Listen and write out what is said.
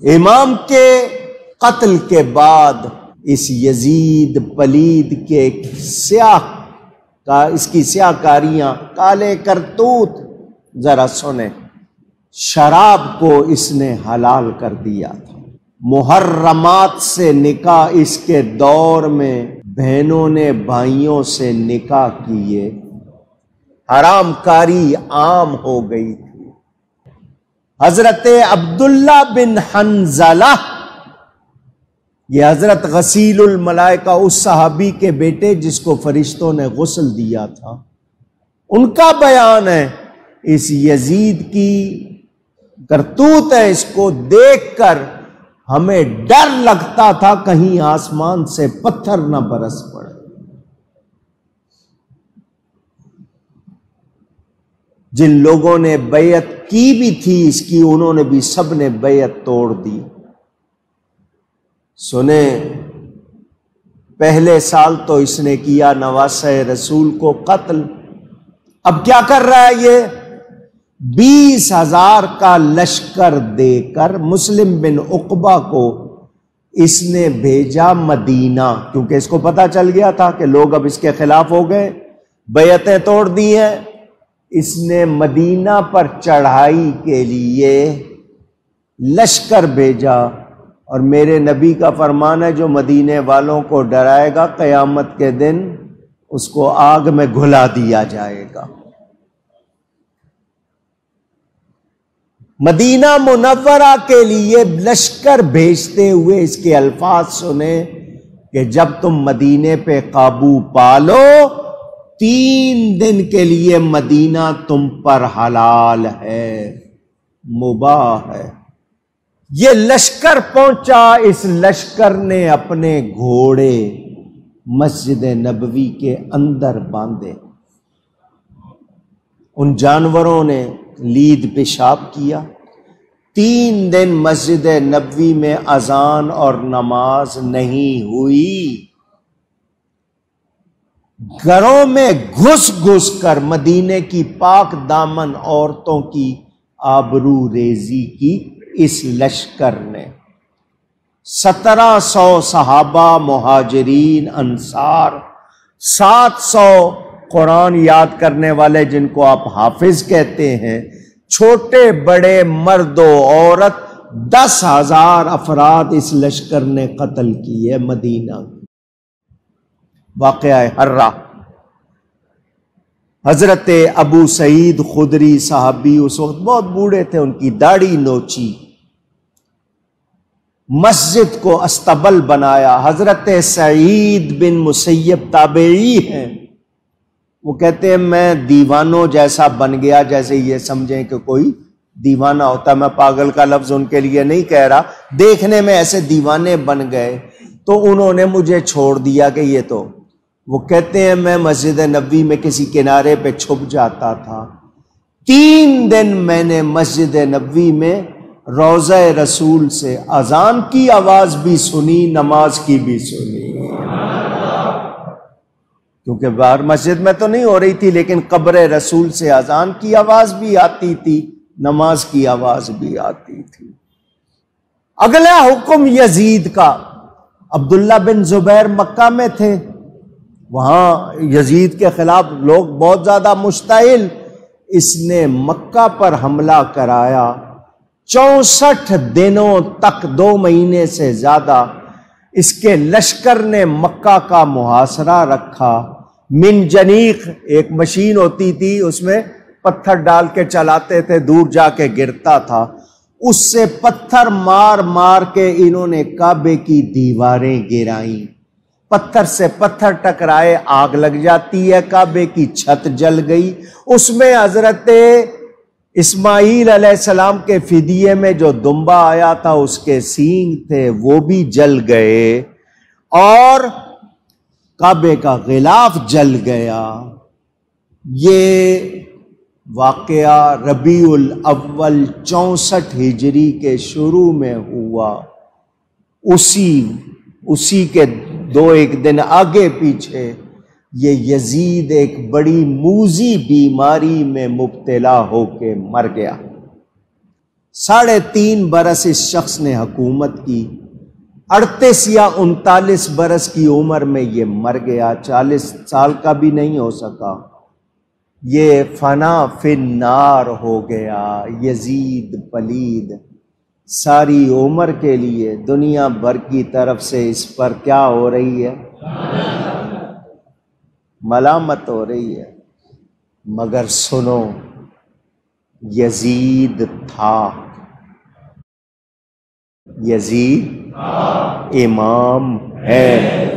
امام کے قتل کے بعد اس یزید پلید کے اس کی سیاہ کاریاں، کالے کرتوت، ذرا سنیں۔ شراب کو اس نے حلال کر دیا تھا، محرمات سے نکاح اس کے دور میں بہنوں نے بھائیوں سے نکاح کیے، حرام کاری عام ہو گئی تھی۔ حضرت عبداللہ بن حنظلہ، یہ حضرت غسیل الملائکہ، اس صحابی کے بیٹے جس کو فرشتوں نے غسل دیا تھا، ان کا بیان ہے اس یزید کی کرتوت ہے، اس کو دیکھ کر ہمیں ڈر لگتا تھا کہیں آسمان سے پتھر نہ برس پڑے۔ جن لوگوں نے بیعت کی بھی تھی اس کی، انہوں نے بھی سب نے بیعت توڑ دی۔ سنیں، پہلے سال تو اس نے کیا نواسہ رسول کو قتل، اب کیا کر رہا ہے یہ؟ 20,000 کا لشکر دے کر مسلم بن عقبہ کو اس نے بھیجا مدینہ، کیونکہ اس کو پتا چل گیا تھا کہ لوگ اب اس کے خلاف ہو گئے، بیعتیں توڑ دی ہیں۔ اس نے مدینہ پر چڑھائی کے لیے لشکر بھیجا، اور میرے نبی کا فرمان ہے جو مدینے والوں کو ڈرائے گا قیامت کے دن اس کو آگ میں گھلا دیا جائے گا۔ مدینہ منورہ کے لیے لشکر بھیجتے ہوئے اس کے الفاظ سنیں کہ جب تم مدینے پہ قابو پالو 3 دن کے لیے مدینہ تم پر حلال ہے، مباح ہے۔ یہ لشکر پہنچا، اس لشکر نے اپنے گھوڑے مسجد نبوی کے اندر باندھے، ان جانوروں نے لید پیشاب کیا۔ 3 دن مسجد نبوی میں اذان اور نماز نہیں ہوئی۔ گھروں میں گھس گھس کر مدینے کی پاک دامن عورتوں کی آبرو ریزی کی اس لشکر نے۔ 1700 صحابہ، مہاجرین، انصار، 700 قرآن یاد کرنے والے جن کو آپ حافظ کہتے ہیں، چھوٹے بڑے مرد و عورت، 10,000 افراد اس لشکر نے قتل کیے مدینہ۔ واقعہ حرہ، حضرت ابو سعید خدری صحابی اس وقت بہت بوڑھے تھے، ان کی داڑھی نوچی، مسجد کو استبل بنایا۔ حضرت سعید بن مسیب تابعی ہیں، وہ کہتے ہیں میں دیوانوں جیسا بن گیا، جیسے یہ سمجھیں کہ کوئی دیوانہ ہوتا ہے، میں پاگل کا لفظ ان کے لیے نہیں کہہ رہا، دیکھنے میں ایسے دیوانے بن گئے تو انہوں نے مجھے چھوڑ دیا کہ یہ تو، وہ کہتے ہیں میں مسجد نبوی میں کسی کنارے پہ چھپ جاتا تھا، 3 دن میں نے مسجد نبوی میں روضہ رسول سے اذان کی آواز بھی سنی، نماز کی بھی سنی، کیونکہ باہر مسجد میں تو نہیں ہو رہی تھی، لیکن قبر رسول سے اذان کی آواز بھی آتی تھی، نماز کی آواز بھی آتی تھی۔ اگلا حکم یزید کا، عبداللہ بن زبیر مکہ میں تھے، وہاں یزید کے خلاف لوگ بہت زیادہ مشتعل، اس نے مکہ پر حملہ کرایا، 64 دنوں تک، 2 مہینے سے زیادہ اس کے لشکر نے مکہ کا محاصرہ رکھا۔ منجنیق ایک مشین ہوتی تھی، اس میں پتھر ڈال کے چلاتے تھے، دور جا کے گرتا تھا، اس سے پتھر مار مار کے انہوں نے کعبے کی دیواریں گرائیں، پتھر سے پتھر ٹکرائے، آگ لگ جاتی ہے، کعبے کی چھت جل گئی، اس میں حضرت اسماعیل علیہ السلام کے فدیے میں جو دمبا آیا تھا اس کے سینگ تھے وہ بھی جل گئے، اور کعبے کا غلاف جل گیا۔ یہ واقعہ ربیع الاول 64 ہجری کے شروع میں ہوا، اسی کے 2-1 دن آگے پیچھے یہ یزید ایک بڑی موذی بیماری میں مبتلا ہو کے مر گیا۔ 3.5 برس اس شخص نے حکومت کی، 38 یا 39 برس کی عمر میں یہ مر گیا، 40 سال کا بھی نہیں ہو سکا، یہ فنا فی النار ہو گیا۔ یزید پلید ساری عمر کے لیے دنیا بھر کی طرف سے اس پر کیا ہو رہی ہے؟ ملامت ہو رہی ہے۔ مگر سنو، یزید تھا، یزید امام ہے۔